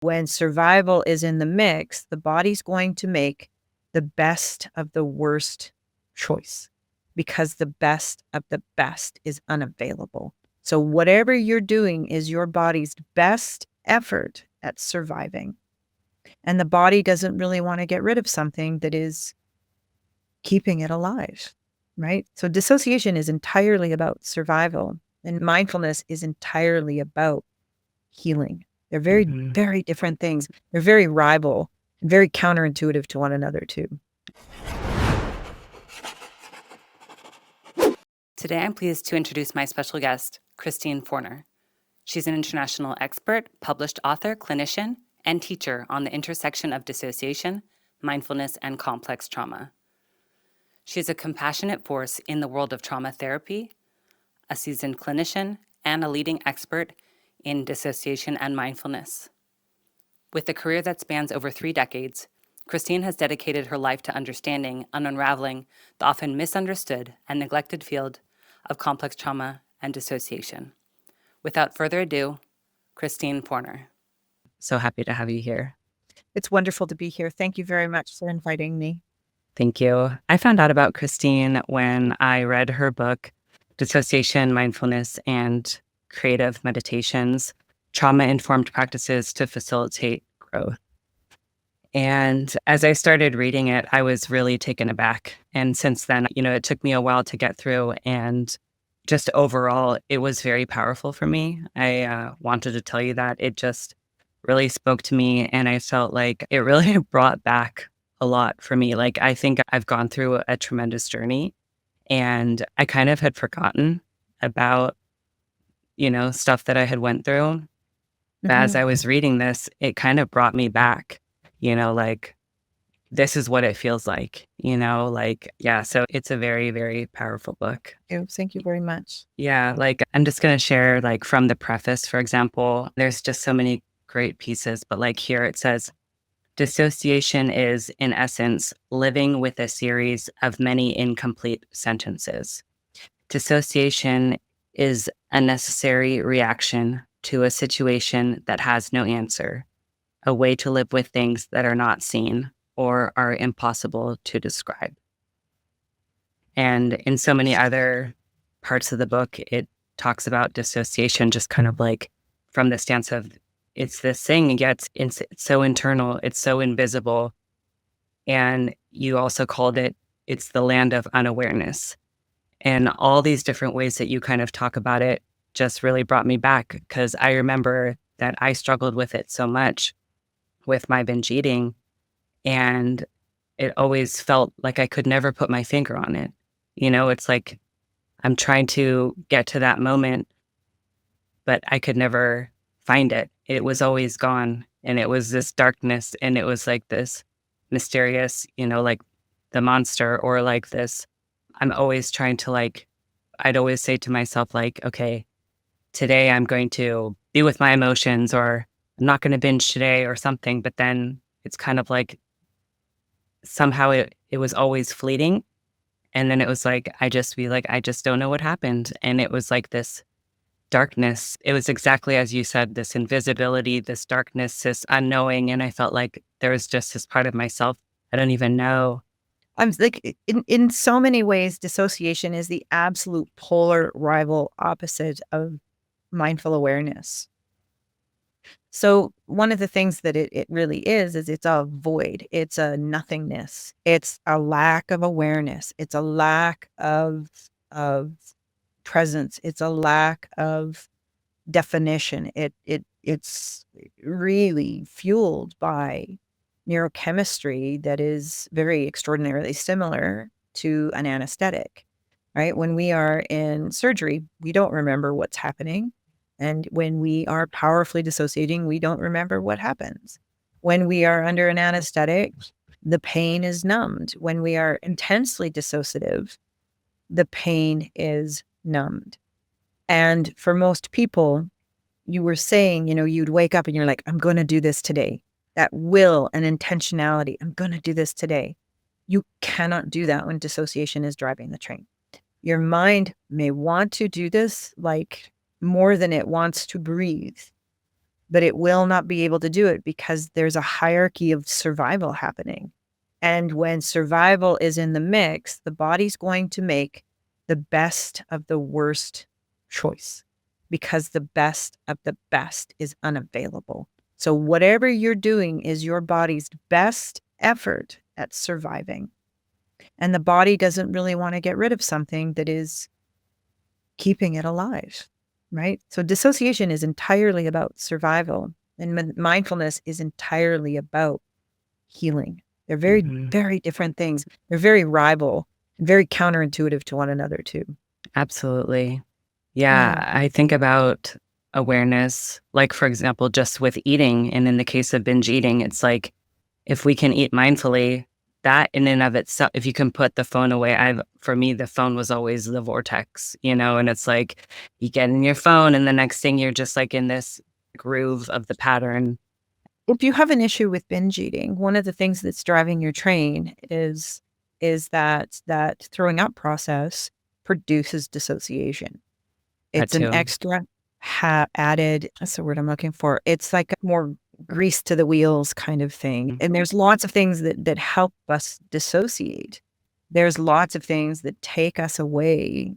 When survival is in the mix, the body's going to make the best of the worst choice because the best of the best is unavailable. So whatever you're doing is your body's best effort at surviving. And the body doesn't really want to get rid of something that is keeping it alive, right? So dissociation is entirely about survival, and mindfulness is entirely about healing. They're very, very different things. They're very rival and very counterintuitive to one another, too. Today, I'm pleased to introduce my special guest, Christine Forner. She's an international expert, published author, clinician, and teacher on the intersection of dissociation, mindfulness, and complex trauma. She is a compassionate force in the world of trauma therapy, a seasoned clinician, and a leading expert in dissociation and mindfulness. With a career that spans over 3 decades, Christine has dedicated her life to understanding and unraveling the often misunderstood and neglected field of complex trauma and dissociation. Without further ado, Christine Forner. So happy to have you here. It's wonderful to be here. Thank you very much for inviting me. Thank you. I found out about Christine when I read her book, Dissociation, Mindfulness, and Creative Meditations, Trauma-Informed Practices to Facilitate Growth. And as I started reading it, I was really taken aback. And since then, it took me a while to get through. And just overall, it was very powerful for me. I wanted to tell you that it just really spoke to me. And I felt like it really brought back a lot for me. Like, I think I've gone through a tremendous journey and I kind of had forgotten about, stuff that I had went through. But as I was reading this, it kind of brought me back, like, this is what it feels like, so it's a very, very powerful book. Thank you very much. Yeah, I'm just going to share, from the preface, for example, there's just so many great pieces, but here it says, dissociation is, in essence, living with a series of many incomplete sentences. Dissociation is a necessary reaction to a situation that has no answer, a way to live with things that are not seen or are impossible to describe. And in so many other parts of the book, it talks about dissociation just kind of from the stance of it's this thing, yet it's so internal, it's so invisible. And you also called it's the land of unawareness. And all these different ways that you kind of talk about it just really brought me back, because I remember that I struggled with it so much with my binge eating. And it always felt like I could never put my finger on it. It's like I'm trying to get to that moment, but I could never find it. It was always gone. And it was this darkness. And it was like this mysterious, like the monster, or like this. I'm always trying to I'd always say to myself, okay, today I'm going to be with my emotions, or I'm not going to binge today or something. But then it's kind of somehow it was always fleeting. And then it was I just don't know what happened. And it was this darkness. It was exactly as you said, this invisibility, this darkness, this unknowing. And I felt like there was just this part of myself I don't even know. I'm in so many ways, dissociation is the absolute polar rival opposite of mindful awareness. So one of the things that it really is it's a void. It's a nothingness. It's a lack of awareness. It's a lack of presence. It's a lack of definition. It's really fueled by neurochemistry that is very extraordinarily similar to an anesthetic, right? When we are in surgery, we don't remember what's happening. And when we are powerfully dissociating, we don't remember what happens. When we are under an anesthetic, the pain is numbed. When we are intensely dissociative, the pain is numbed. And for most people, you were saying, you'd wake up and you're like, I'm going to do this today. That will and intentionality, I'm going to do this today. You cannot do that when dissociation is driving the train. Your mind may want to do this more than it wants to breathe, but it will not be able to do it because there's a hierarchy of survival happening. And when survival is in the mix, the body's going to make the best of the worst choice because the best of the best is unavailable. So whatever you're doing is your body's best effort at surviving. And the body doesn't really want to get rid of something that is keeping it alive, right? So dissociation is entirely about survival, and mindfulness is entirely about healing. They're very, very different things. They're very rival, very counterintuitive to one another too. Absolutely. Yeah, I think about awareness, like, for example, just with eating. And in the case of binge eating, it's like, if we can eat mindfully, that in and of itself, if you can put the phone away, for me, the phone was always the vortex, and it's like you get in your phone and the next thing you're just like in this groove of the pattern. If you have an issue with binge eating, one of the things that's driving your train is that throwing up process produces dissociation. It's an extra added, that's the word I'm looking for. It's like more grease to the wheels kind of thing. And there's lots of things that help us dissociate. There's lots of things that take us away.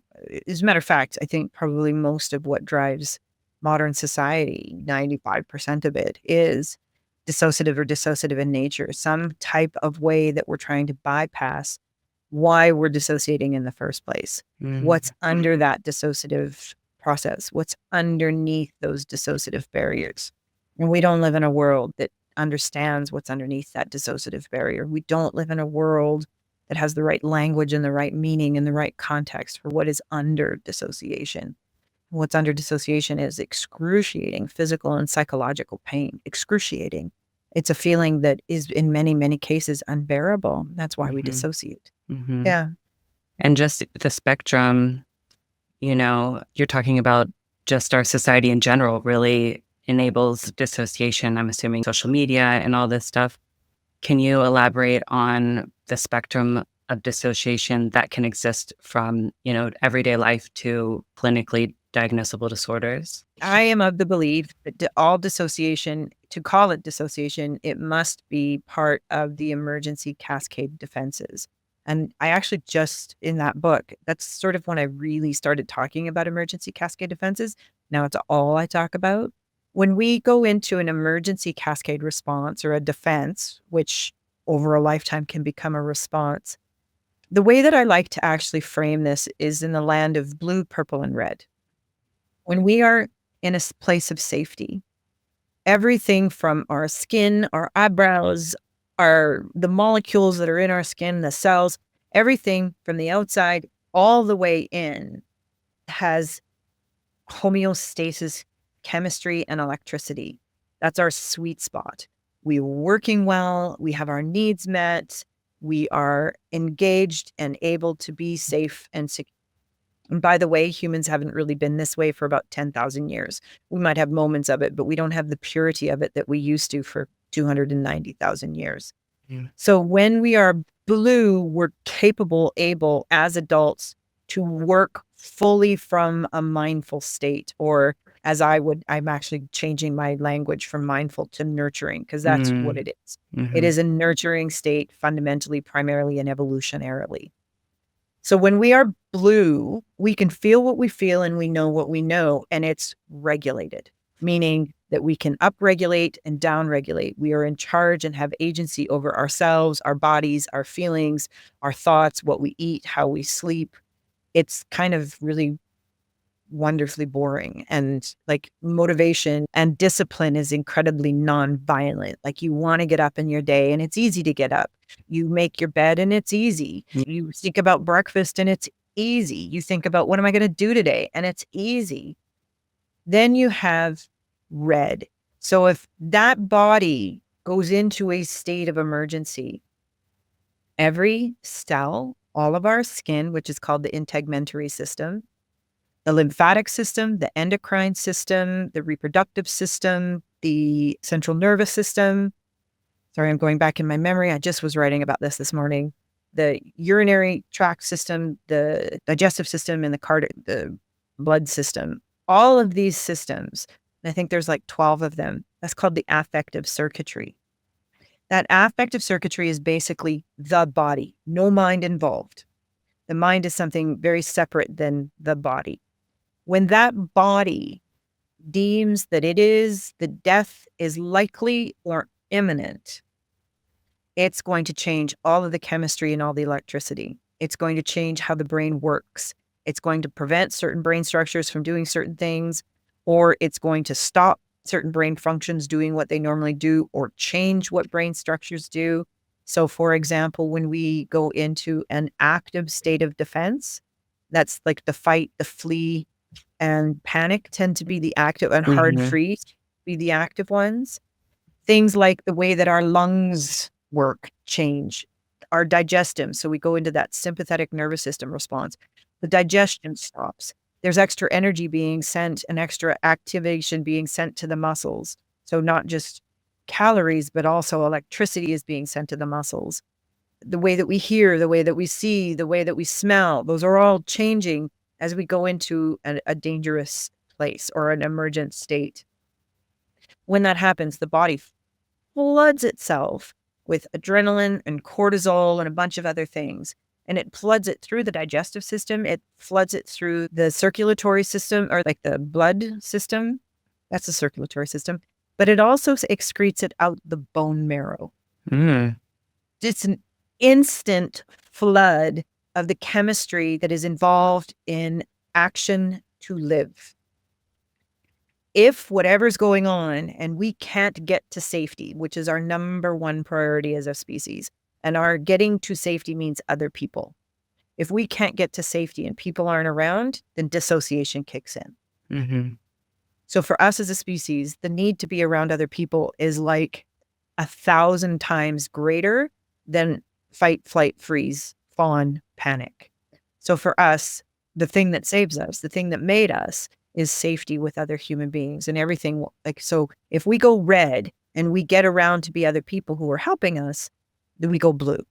As a matter of fact, I think probably most of what drives modern society, 95% of it, is dissociative or dissociative in nature, some type of way that we're trying to bypass why we're dissociating in the first place. What's under that dissociative process? What's underneath those dissociative barriers? And we don't live in a world that understands what's underneath that dissociative barrier. We don't live in a world that has the right language and the right meaning and the right context for what is under dissociation. What's under dissociation is excruciating physical and psychological pain. Excruciating. It's a feeling that is in many, many cases unbearable. That's why we dissociate. Yeah. And just the spectrum, you're talking about just our society in general really enables dissociation. I'm assuming social media and all this stuff. Can you elaborate on the spectrum of dissociation that can exist from, everyday life to clinically diagnosable disorders? I am of the belief that all dissociation, to call it dissociation, it must be part of the emergency cascade defenses. And I actually just, in that book, that's sort of when I really started talking about emergency cascade defenses. Now it's all I talk about. When we go into an emergency cascade response or a defense, which over a lifetime can become a response, the way that I like to actually frame this is in the land of blue, purple, and red. When we are in a place of safety, everything from our skin, our eyebrows, the molecules that are in our skin, the cells, everything from the outside all the way in has homeostasis, chemistry, and electricity. That's our sweet spot. We're working well. We have our needs met. We are engaged and able to be safe and secure. And by the way, humans haven't really been this way for about 10,000 years. We might have moments of it, but we don't have the purity of it that we used to for 290,000 years. So when we are blue, we're capable, able as adults to work fully from a mindful state, or I'm actually changing my language from mindful to nurturing, because that's what it is. It is a nurturing state, fundamentally, primarily, and evolutionarily. So when we are blue, we can feel what we feel and we know what we know, and it's regulated, meaning that we can upregulate and downregulate. We are in charge and have agency over ourselves, our bodies, our feelings, our thoughts, what we eat, how we sleep. It's kind of really wonderfully boring. And like motivation and discipline is incredibly non-violent. Like you want to get up in your day and it's easy to get up. You make your bed and it's easy. You think about breakfast and it's easy. You think about what am I going to do today? And it's easy. Then you have red. So if that body goes into a state of emergency, every cell, all of our skin, which is called the integumentary system, the lymphatic system, the endocrine system, the reproductive system, the central nervous system. Sorry, I'm going back in my memory. I just was writing about this morning. The urinary tract system, the digestive system, and the blood system. All of these systems And I think there's like 12 of them. That's called the affective circuitry. That affective circuitry is basically the body, no mind involved. The mind is something very separate than the body. When that body deems that the death is likely or imminent, it's going to change all of the chemistry and all the electricity. It's going to change how the brain works. It's going to prevent certain brain structures from doing certain things, or it's going to stop certain brain functions doing what they normally do, or change what brain structures do. So, for example, when we go into an active state of defense, that's like the fight, the flee, and panic tend to be the active, and hard Mhm. freeze be the active ones. Things like the way that our lungs work change, our digestive. So we go into that sympathetic nervous system response. The digestion stops. There's extra energy being sent and extra activation being sent to the muscles. So not just calories, but also electricity is being sent to the muscles. The way that we hear, the way that we see, the way that we smell, those are all changing as we go into a dangerous place or an emergent state. When that happens, the body floods itself with adrenaline and cortisol and a bunch of other things. And it floods it through the digestive system. It floods it through the circulatory system, or like the blood system. That's the circulatory system. But it also excretes it out the bone marrow. Mm. It's an instant flood of the chemistry that is involved in action to live. If whatever's going on and we can't get to safety, which is our number one priority as a species, and our getting to safety means other people. If we can't get to safety and people aren't around, then dissociation kicks in. Mhm. So for us as a species, the need to be around other people is like 1,000 times greater than fight, flight, freeze, fawn, panic. So for us, the thing that saves us, the thing that made us, is safety with other human beings and everything. Like, so if we go red and we get around to be other people who are helping us, then we go blue.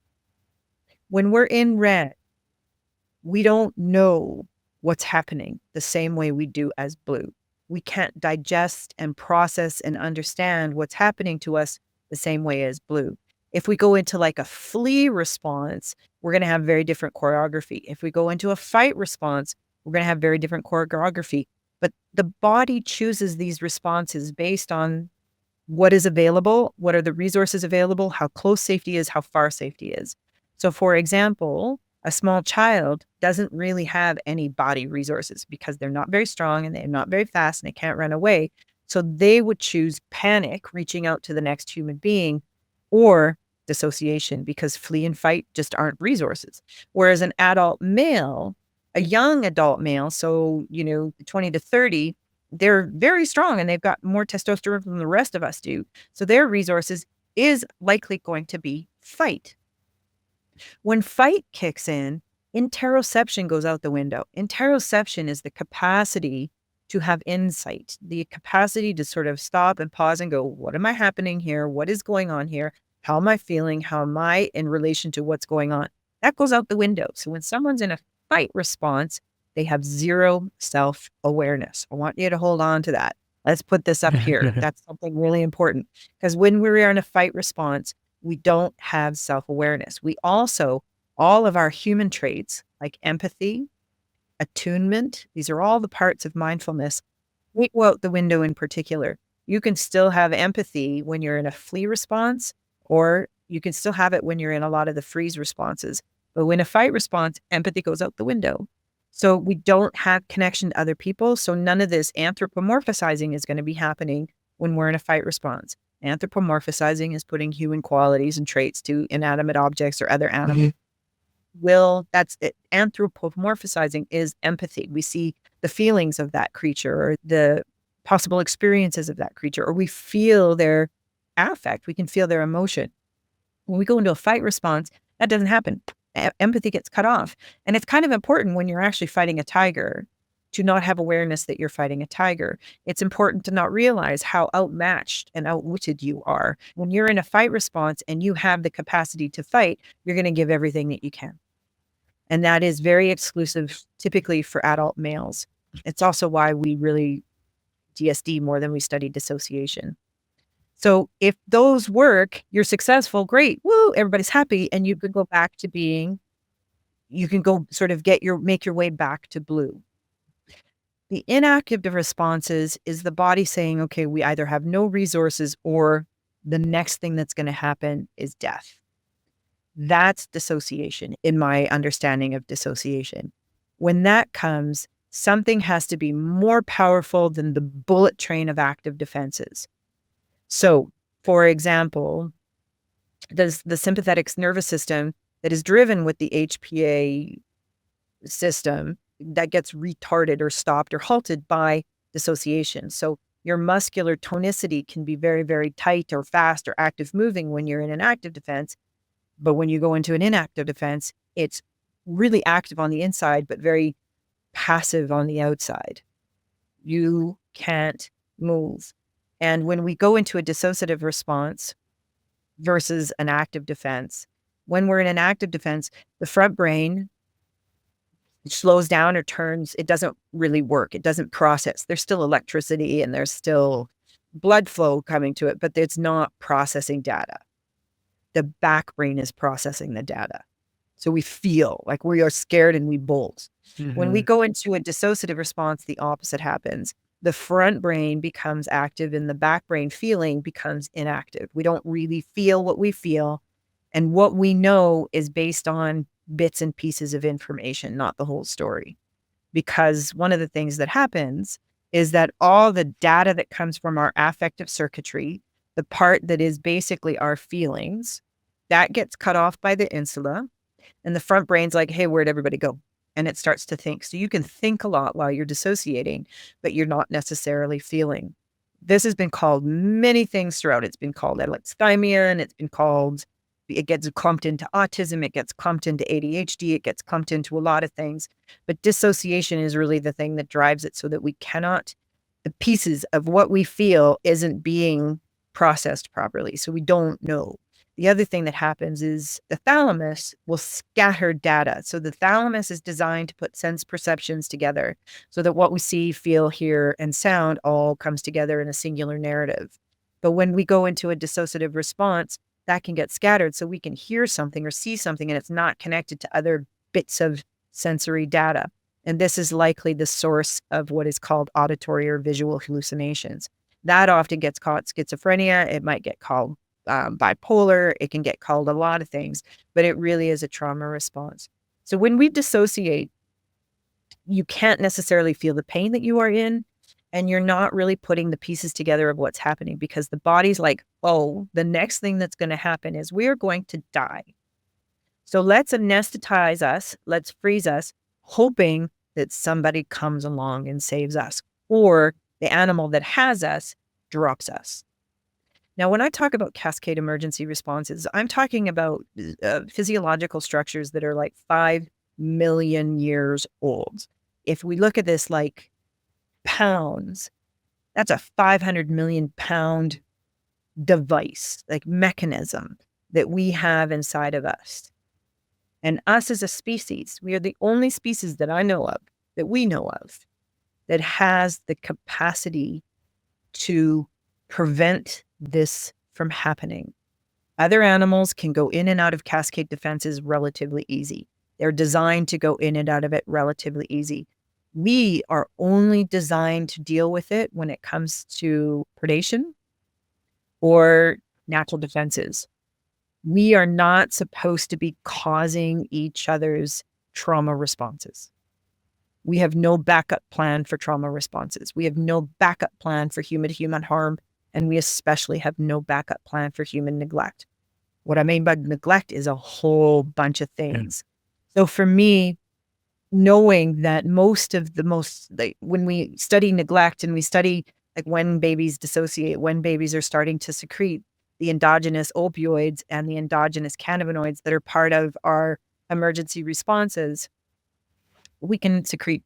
When we're in red, we don't know what's happening the same way we do as blue. We can't digest and process and understand what's happening to us the same way as blue. If we go into like a flee response, we're going to have very different choreography. If we go into a fight response, we're going to have very different choreography. But the body chooses these responses based on what is available, what are the resources available, how close safety is, how far safety is. So, for example, a small child doesn't really have any body resources because they're not very strong and they're not very fast and they can't run away. So they would choose panic, reaching out to the next human being, or dissociation, because flee and fight just aren't resources. Whereas an adult male, a young adult male, so, 20 to 30, they're very strong and they've got more testosterone than the rest of us do. So their resources is likely going to be fight. When fight kicks in, interoception goes out the window. Interoception is the capacity to have insight, the capacity to sort of stop and pause and go, what am I happening here? What is going on here? How am I feeling? How am I in relation to what's going on? That goes out the window. So when someone's in a fight response, they have zero self-awareness. I want you to hold on to that. Let's put this up here. That's something really important, because when we're in a fight response, we don't have self-awareness. We also, all of our human traits like empathy, attunement, these are all the parts of mindfulness, they go out the window in particular. You can still have empathy when you're in a flee response, or you can still have it when you're in a lot of the freeze responses. But when a fight response, empathy goes out the window. So we don't have connection to other people. So none of this anthropomorphizing is going to be happening when we're in a fight response. Anthropomorphizing is putting human qualities and traits to inanimate objects or other animals. That's it. Anthropomorphizing is empathy. We see the feelings of that creature or the possible experiences of that creature, or we feel their affect. We can feel their emotion. When we go into a fight response, that doesn't happen. Empathy gets cut off. And it's kind of important when you're actually fighting a tiger to not have awareness that you're fighting a tiger. It's important to not realize how outmatched and outwitted you are. When you're in a fight response and you have the capacity to fight, you're going to give everything that you can. And that is very exclusive, typically for adult males. It's also why we really DSD more than we study dissociation. So if those work, you're successful, great, woo, everybody's happy, and you could go back to being, you can go sort of make your way back to blue. The inactive responses is the body saying, okay, we either have no resources or the next thing that's going to happen is death. That's dissociation in my understanding of dissociation. When that comes, something has to be more powerful than the bullet train of active defenses. So, for example, the sympathetic nervous system that is driven with the HPA system that gets retarded or stopped or halted by dissociation. So your muscular tonicity can be very, very tight or fast or active moving when you're in an active defense. But when you go into an inactive defense, it's really active on the inside, but very passive on the outside. You can't move. And when we go into a dissociative response versus an active defense, when we're in an active defense, the front brain slows down or turns, it doesn't really work. It doesn't process. There's still electricity and there's still blood flow coming to it, but it's not processing data. The back brain is processing the data. So we feel like we are scared and we bolt. Mm-hmm. When we go into a dissociative response, the opposite happens. The front brain becomes active and the back brain feeling becomes inactive. We don't really feel what we feel. And what we know is based on bits and pieces of information, not the whole story. Because one of the things that happens is that all the data that comes from our affective circuitry, the part that is basically our feelings, that gets cut off by the insula. And the front brain's like, hey, where'd everybody go? And it starts to think. So you can think a lot while you're dissociating, but you're not necessarily feeling. This has been called many things throughout. It's been called alexithymia, and it's been called, it gets clumped into autism, it gets clumped into ADHD, it gets clumped into a lot of things. But dissociation is really the thing that drives it, so that we cannot, the pieces of what we feel isn't being processed properly. So we don't know. The other thing that happens is the thalamus will scatter data. So the thalamus is designed to put sense perceptions together so that what we see, feel, hear, and sound all comes together in a singular narrative. But when we go into a dissociative response, that can get scattered. So we can hear something or see something and it's not connected to other bits of sensory data. And this is likely the source of what is called auditory or visual hallucinations. That often gets called schizophrenia. It might get called bipolar. It can get called a lot of things, but it really is a trauma response. So when we dissociate, you can't necessarily feel the pain that you are in, and you're not really putting the pieces together of what's happening, because the body's like, oh, the next thing that's going to happen is we're going to die. So let's anesthetize us, let's freeze us, hoping that somebody comes along and saves us, or the animal that has us drops us. Now, when I talk about cascade emergency responses, I'm talking about physiological structures that are like 5 million years old. If we look at this like pounds, that's a 500 million pound device, like mechanism that we have inside of us. And us as a species, we are the only species that I know of, that we know of, that has the capacity to prevent this from happening. Other animals can go in and out of cascade defenses relatively easy. They're designed to go in and out of it relatively easy. We are only designed to deal with it when it comes to predation or natural defenses. We are not supposed to be causing each other's trauma responses. We have no backup plan for trauma responses. We have no backup plan for human-to-human harm, and we especially have no backup plan for human neglect. What I mean by neglect is a whole bunch of things. So for me, knowing that when we study neglect and we study like when babies dissociate, when babies are starting to secrete the endogenous opioids and the endogenous cannabinoids that are part of our emergency responses, we can secrete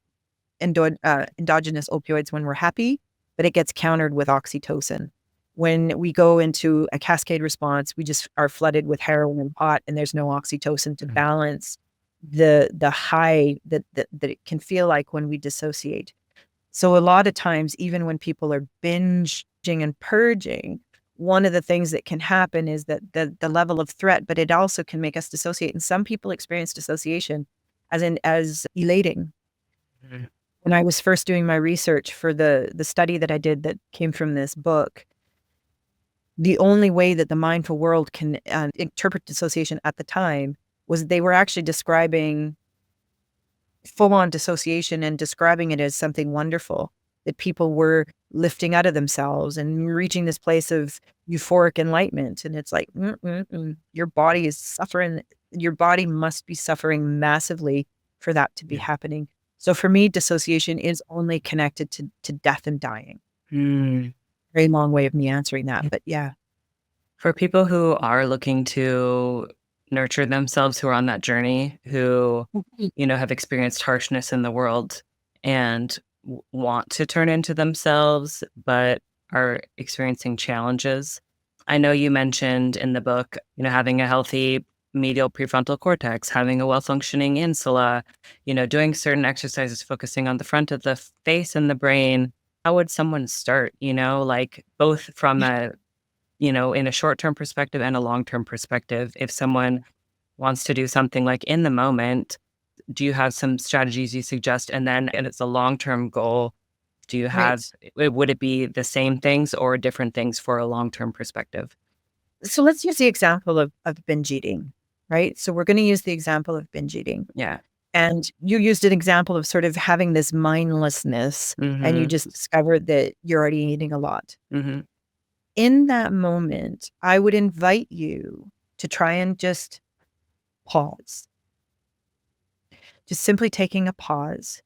endogenous opioids when we're happy, but it gets countered with oxytocin. When we go into a cascade response, we just are flooded with heroin and pot, and there's no oxytocin to balance the high that it can feel like when we dissociate. So a lot of times, even when people are binging and purging, one of the things that can happen is that the level of threat, but it also can make us dissociate. And some people experience dissociation as elating. Mhm. When I was first doing my research for the study that I did that came from this book, the only way that the mindful world can interpret dissociation at the time was they were actually describing full-on dissociation and describing it as something wonderful, that people were lifting out of themselves and reaching this place of euphoric enlightenment. And it's like, your body is suffering. Your body must be suffering massively for that to be Yeah. happening. So for me, dissociation is only connected to death and dying. Mm. Very long way of me answering that, but yeah. For people who are looking to nurture themselves, who are on that journey, who, have experienced harshness in the world and want to turn into themselves, but are experiencing challenges. I know you mentioned in the book, having a healthy medial prefrontal cortex, having a well-functioning insula, doing certain exercises, focusing on the front of the face and the brain. How would someone start, like both from in a short-term perspective and a long-term perspective? If someone wants to do something like in the moment, do you have some strategies you suggest? And it's a long-term goal. Do you Right. have, would it be the same things or different things for a long-term perspective? So let's use the example of binge eating, right? So we're going to use the example of binge eating. Yeah. And you used an example of sort of having this mindlessness, and you Mm-hmm. just discovered that you're already eating a lot. Mm-hmm. In that moment, I would invite you to try and just pause, just simply taking a pause.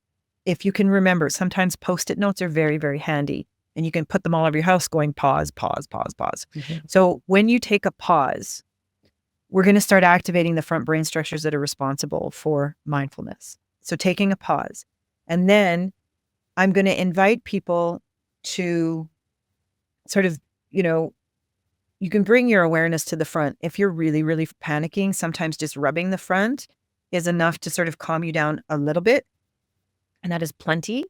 If you can remember, sometimes Post-it notes are very, very handy, and you can put them all over your house going pause, pause, pause, pause. Mm-hmm. So when you take a pause, we're going to start activating the front brain structures that are responsible for mindfulness. So taking a pause. And then I'm going to invite people to sort of, you can bring your awareness to the front. If you're really, really panicking, sometimes just rubbing the front is enough to sort of calm you down a little bit. And that is plenty.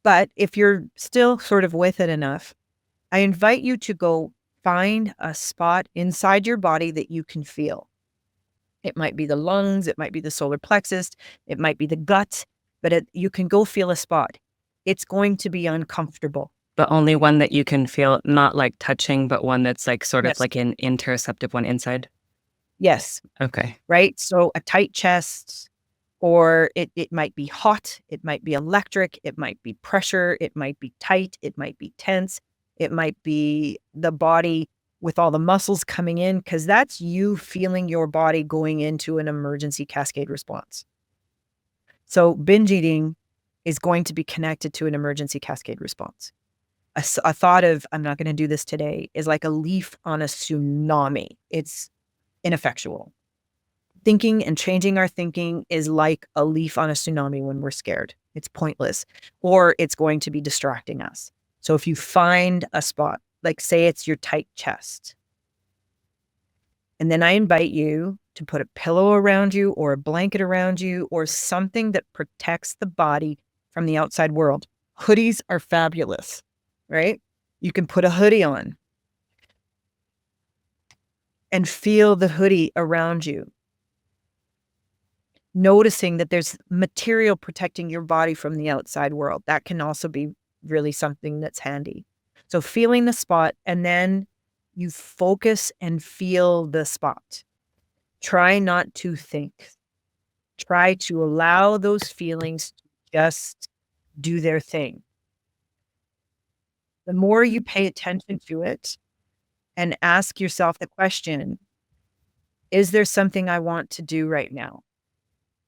But if you're still sort of with it enough, I invite you to go find a spot inside your body that you can feel. It might be the lungs, it might be the solar plexus, it might be the gut, but you can go feel a spot. It's going to be uncomfortable. But only one that you can feel, not like touching, but one that's like sort of Yes. like an interoceptive one inside. Yes. Okay. Right? So a tight chest, or it might be hot, it might be electric, it might be pressure, it might be tight, it might be tense, it might be the body with all the muscles coming in, because that's you feeling your body going into an emergency cascade response. So binge eating is going to be connected to an emergency cascade response. A thought of, I'm not going to do this today, is like a leaf on a tsunami. It's ineffectual. Thinking and changing our thinking is like a leaf on a tsunami when we're scared. It's pointless, or it's going to be distracting us. So if you find a spot, like say it's your tight chest, and then I invite you to put a pillow around you or a blanket around you or something that protects the body from the outside world. Hoodies are fabulous, right? You can put a hoodie on and feel the hoodie around you, noticing that there's material protecting your body from the outside world. That can also be really something that's handy. So feeling the spot, and then you focus and feel the spot. Try not to think. Try to allow those feelings to just do their thing. The more you pay attention to it and ask yourself the question, is there something I want to do right now?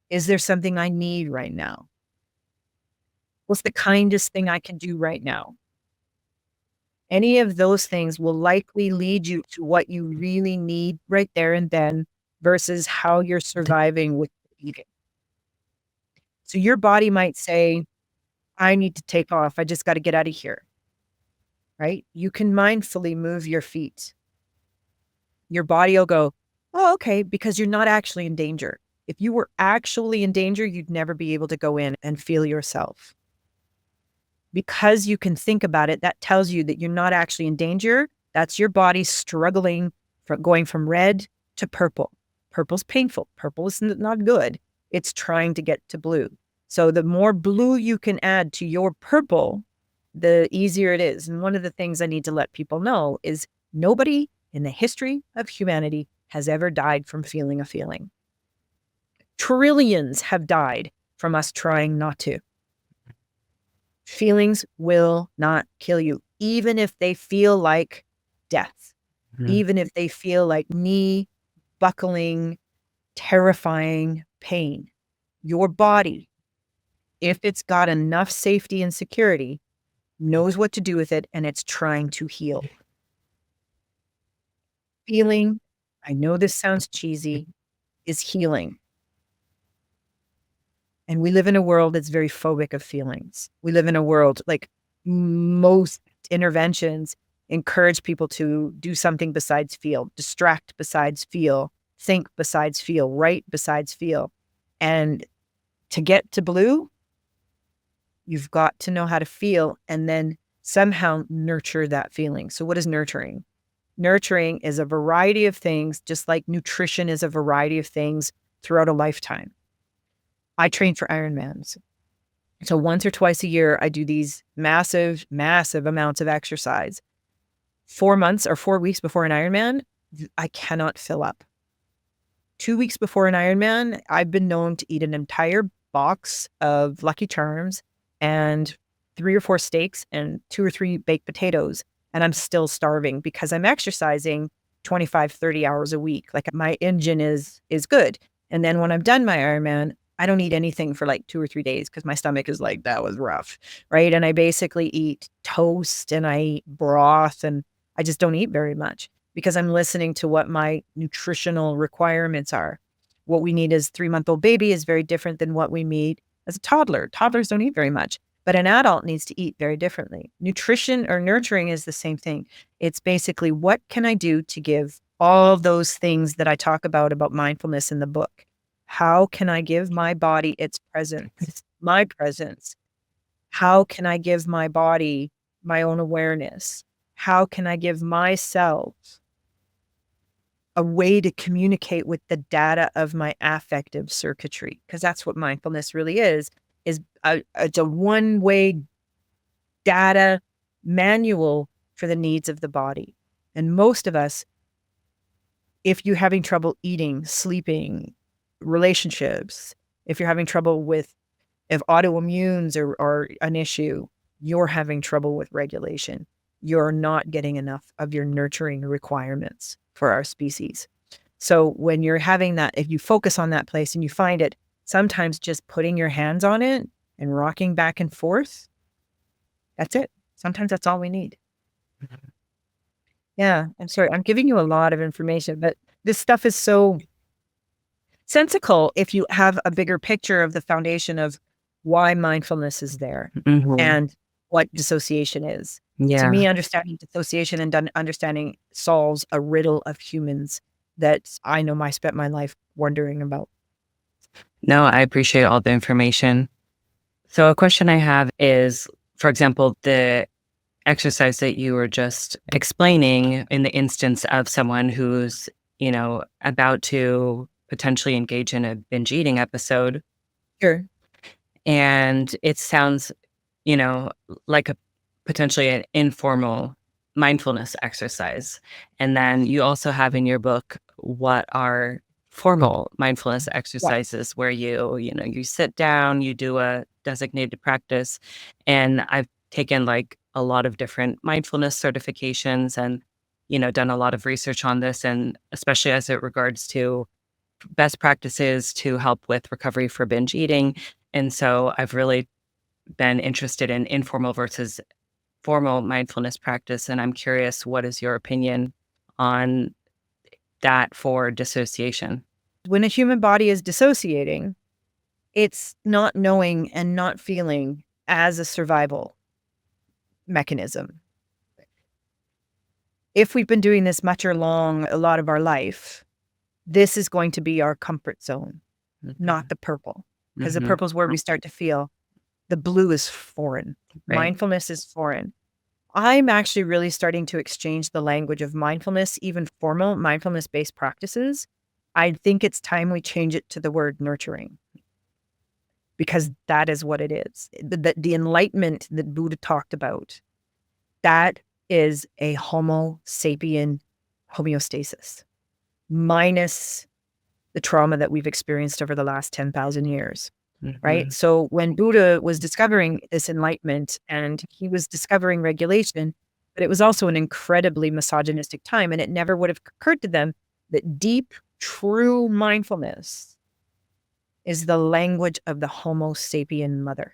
Is there something I need right now? What's the kindest thing I can do right now? Any of those things will likely lead you to what you really need right there and then versus how you're surviving with eating. So your body might say, I need to take off. I just got to get out of here. Right? You can mindfully move your feet. Your body will go, oh, okay, because you're not actually in danger. If you were actually in danger, you'd never be able to go in and feel yourself. Because you can think about it, that tells you that you're not actually in danger. That's your body struggling from going from red to purple. Purple's painful. Purple is not good. It's trying to get to blue. So the more blue you can add to your purple, the easier it is. And one of the things I need to let people know is nobody in the history of humanity has ever died from feeling a feeling. Trillions have died from us trying not to. Feelings will not kill you, even if they feel like death, even if they feel like knee buckling, terrifying pain. Your body, if it's got enough safety and security, knows what to do with it, and it's trying to heal. Feeling, I know this sounds cheesy, is healing. And we live in a world that's very phobic of feelings. We live in a world, like most interventions encourage people to do something besides feel, distract besides feel, think besides feel, write besides feel. And to get to blue, you've got to know how to feel and then somehow nurture that feeling. So what is nurturing? Nurturing is a variety of things, just like nutrition is a variety of things throughout a lifetime. I train for Ironmans. So once or twice a year, I do these massive, massive amounts of exercise. 4 months or 4 weeks before an Ironman, I cannot fill up. 2 weeks before an Ironman, I've been known to eat an entire box of Lucky Charms and 3 or 4 steaks and 2 or 3 baked potatoes. And I'm still starving because I'm exercising 25, 30 hours a week. Like my engine is good. And then when I'm done my Ironman, I don't eat anything for like 2 or 3 days because my stomach is like, that was rough, right? And I basically eat toast and I eat broth and I just don't eat very much because I'm listening to what my nutritional requirements are. What we need as 3-month-old baby is very different than what we need as a toddler. Toddlers don't eat very much, but an adult needs to eat very differently. Nutrition or nurturing is the same thing. It's basically, what can I do to give all of those things that I talk about mindfulness in the book? How can I give my body its presence, my presence? How can I give my body my own awareness? How can I give myself a way to communicate with the data of my affective circuitry? Because that's what mindfulness really is it's a one-way data manual for the needs of the body. And most of us, if you're having trouble eating, sleeping, relationships, if you're having trouble with, if autoimmunes are an issue, you're having trouble with regulation. You're not getting enough of your nurturing requirements for our species. So when you're having that, if you focus on that place and you find it, sometimes just putting your hands on it and rocking back and forth, that's it. Sometimes that's all we need. Yeah, I'm sorry. I'm giving you a lot of information, but this stuff is so sensical if you have a bigger picture of the foundation of why mindfulness is there and what dissociation is. Yeah. To me, understanding dissociation and understanding solves a riddle of humans that I know I spent my life wondering about. No, I appreciate all the information. So a question I have is, for example, the exercise that you were just explaining in the instance of someone who's, about to potentially engage in a binge eating episode. Sure. And it sounds, like a potentially an informal mindfulness exercise. And then you also have in your book what are formal mindfulness exercises where you sit down, you do a designated practice. And I've taken like a lot of different mindfulness certifications and, done a lot of research on this, and especially as it regards to best practices to help with recovery for binge eating. And so I've really been interested in informal versus formal mindfulness practice. And I'm curious, what is your opinion on that for dissociation? When a human body is dissociating, it's not knowing and not feeling as a survival mechanism. If we've been doing this much or long, a lot of our life, this is going to be our comfort zone, not the purple, because the purple is where we start to feel. The blue is foreign. Right. Mindfulness is foreign. I'm actually really starting to exchange the language of mindfulness, even formal mindfulness-based practices. I think it's time we change it to the word nurturing, because that is what it is. The enlightenment that Buddha talked about, that is a Homo sapien homeostasis, minus the trauma that we've experienced over the last 10,000 years. Right. So when Buddha was discovering this enlightenment, and he was discovering regulation, but it was also an incredibly misogynistic time. And it never would have occurred to them that deep, true mindfulness is the language of the Homo sapien mother.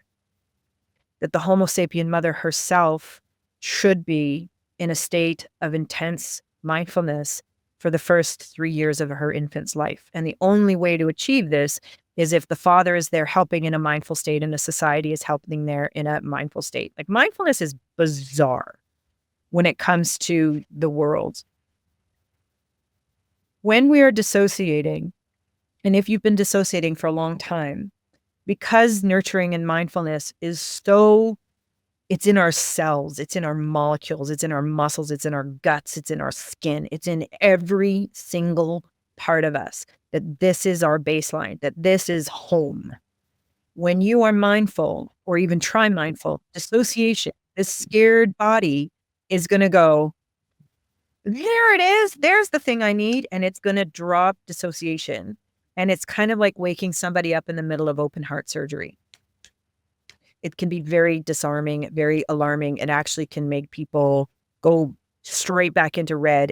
That the Homo sapien mother herself should be in a state of intense mindfulness for the first 3 years of her infant's life. And the only way to achieve this is if the father is there helping in a mindful state and the society is helping there in a mindful state. Like, mindfulness is bizarre when it comes to the world. When we are dissociating, and if you've been dissociating for a long time, because nurturing and mindfulness is so, it's in our cells, it's in our molecules, it's in our muscles, it's in our guts, it's in our skin, it's in every single part of us, that this is our baseline, that this is home. When you are mindful, or even try mindful, dissociation, this scared body is going to go, there it is, there's the thing I need, and it's going to drop dissociation. And it's kind of like waking somebody up in the middle of open heart surgery. It can be very disarming, very alarming. It actually can make people go straight back into red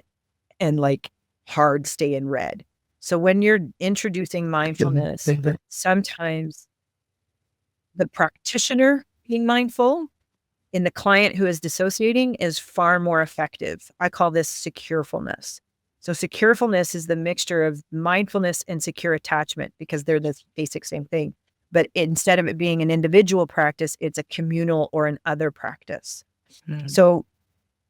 and like hard stay in red. So when you're introducing mindfulness, sometimes the practitioner being mindful in the client who is dissociating is far more effective. I call this securefulness. So securefulness is the mixture of mindfulness and secure attachment, because they're the basic same thing. But instead of it being an individual practice, it's a communal or an other practice. So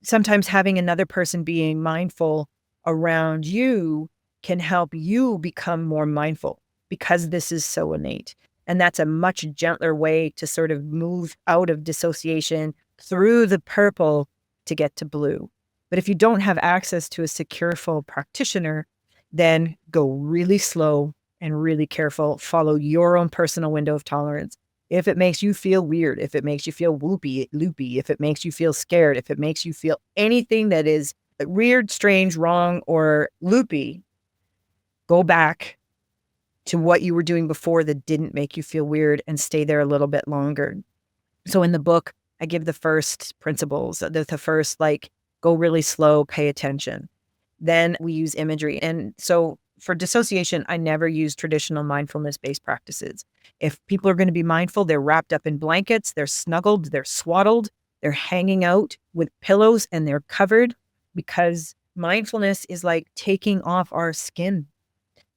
sometimes having another person being mindful around you can help you become more mindful, because this is so innate. And that's a much gentler way to sort of move out of dissociation through the purple to get to blue. But if you don't have access to a secureful practitioner, then go really slow and really careful. Follow your own personal window of tolerance. If it makes you feel weird, if it makes you feel loopy, if it makes you feel scared, if it makes you feel anything that is weird, strange, wrong, or loopy, go back to what you were doing before that didn't make you feel weird and stay there a little bit longer. So in the book, I give the first principles, the first, like, go really slow, pay attention. Then we use imagery. And so for dissociation, I never use traditional mindfulness-based practices. If people are going to be mindful, they're wrapped up in blankets, they're snuggled, they're swaddled, they're hanging out with pillows, and they're covered, because mindfulness is like taking off our skin.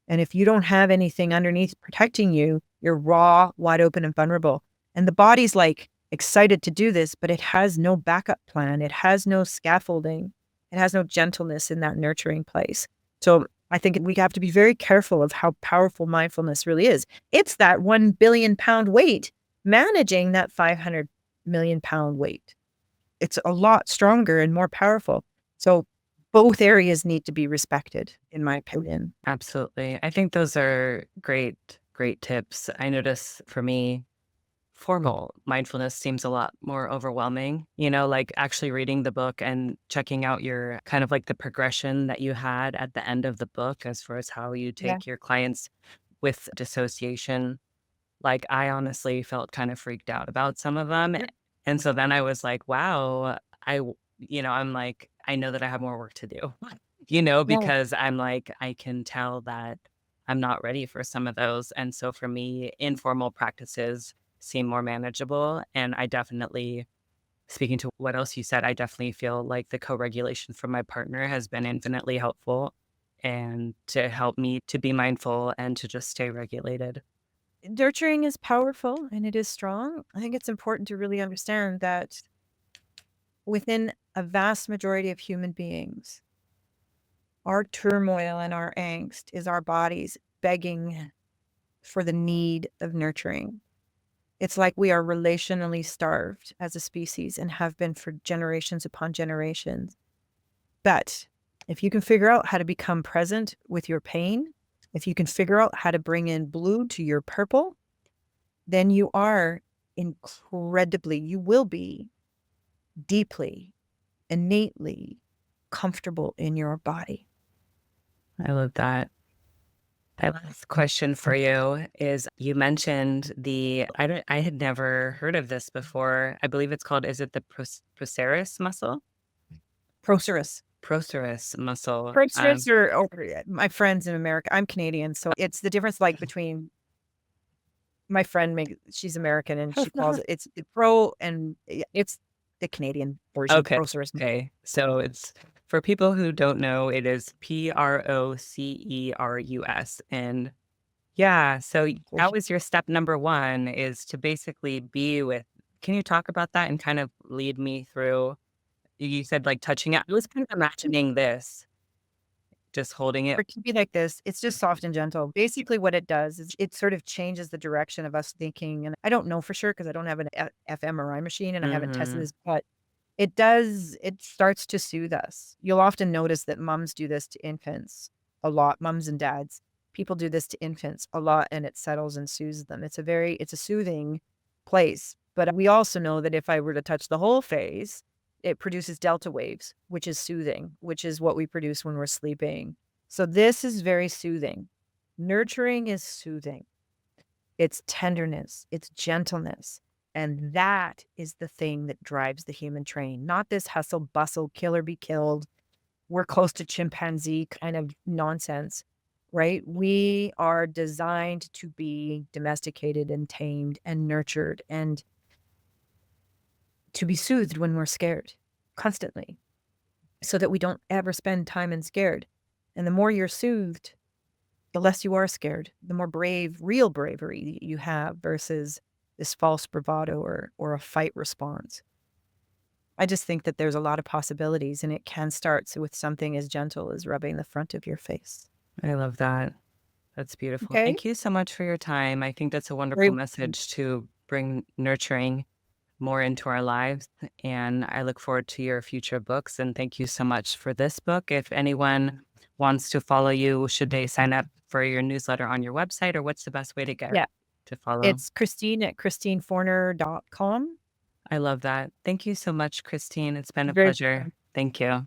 And if you don't have anything underneath protecting you, you're raw, wide open, and vulnerable. And the body's like excited to do this, but it has no backup plan. It has no scaffolding. It has no gentleness in that nurturing place. So I think we have to be very careful of how powerful mindfulness really is. It's that 1 billion pound weight managing that 500 million pound weight. It's a lot stronger and more powerful. So both areas need to be respected, in my opinion. Absolutely. I think those are great, great tips. I notice for me, formal mindfulness seems a lot more overwhelming, like actually reading the book and checking out your kind of like the progression that you had at the end of the book as far as how you Yeah. take your clients with dissociation. Like, I honestly felt kind of freaked out about some of them. Yeah. And so then I was like, wow, I'm like, I know that I have more work to do, Yeah. because I'm like, I can tell that I'm not ready for some of those. And so for me, informal practices seem more manageable. And I definitely, speaking to what else you said, I definitely feel like the co-regulation from my partner has been infinitely helpful, and to help me to be mindful and to just stay regulated. Nurturing is powerful and it is strong. I think it's important to really understand that within a vast majority of human beings, our turmoil and our angst is our bodies begging for the need of nurturing. It's like we are relationally starved as a species and have been for generations upon generations. But if you can figure out how to become present with your pain, if you can figure out how to bring in blue to your purple, then you are you will be deeply, innately comfortable in your body. I love that. My last question for you is you mentioned I had never heard of this before. I believe it's called, is it the Procerus muscle? Procerus. Procerus muscle. Procerus or my friends in America. I'm Canadian, so it's the difference like between my friend, she's American, and she calls it's pro, and it's the Canadian version of Okay. Procerus. Okay. So it's for people who don't know, it is Procerus. And yeah, so that was your step number one, is to basically be with. Can you talk about that and kind of lead me through? You said like touching it. I was kind of imagining this, just holding it. It can be like this. It's just soft and gentle. Basically, what it does is it sort of changes the direction of us thinking. And I don't know for sure because I don't have an fMRI machine and I haven't tested this, but it starts to soothe us. You'll often notice that moms do this to infants a lot, moms and dads. People do this to infants a lot, and it settles and soothes them. It's a soothing place. But we also know that if I were to touch the whole face, it produces delta waves, which is soothing, which is what we produce when we're sleeping. So this is very soothing. Nurturing is soothing. It's tenderness, it's gentleness. And that is the thing that drives the human train, not this hustle, bustle, kill or be killed. We're close to chimpanzee kind of nonsense, right? We are designed to be domesticated and tamed and nurtured and to be soothed when we're scared constantly so that we don't ever spend time in scared. And the more you're soothed, the less you are scared, the more real bravery you have versus this false bravado or a fight response. I just think that there's a lot of possibilities, and it can start with something as gentle as rubbing the front of your face. I love that. That's beautiful. Okay. Thank you so much for your time. I think that's a wonderful message to bring nurturing more into our lives. And I look forward to your future books. And thank you so much for this book. If anyone wants to follow you, should they sign up for your newsletter on your website, or what's the best way to get to follow? It's Christine at ChristineForner.com. I love that. Thank you so much, Christine. It's been a pleasure. Thank you.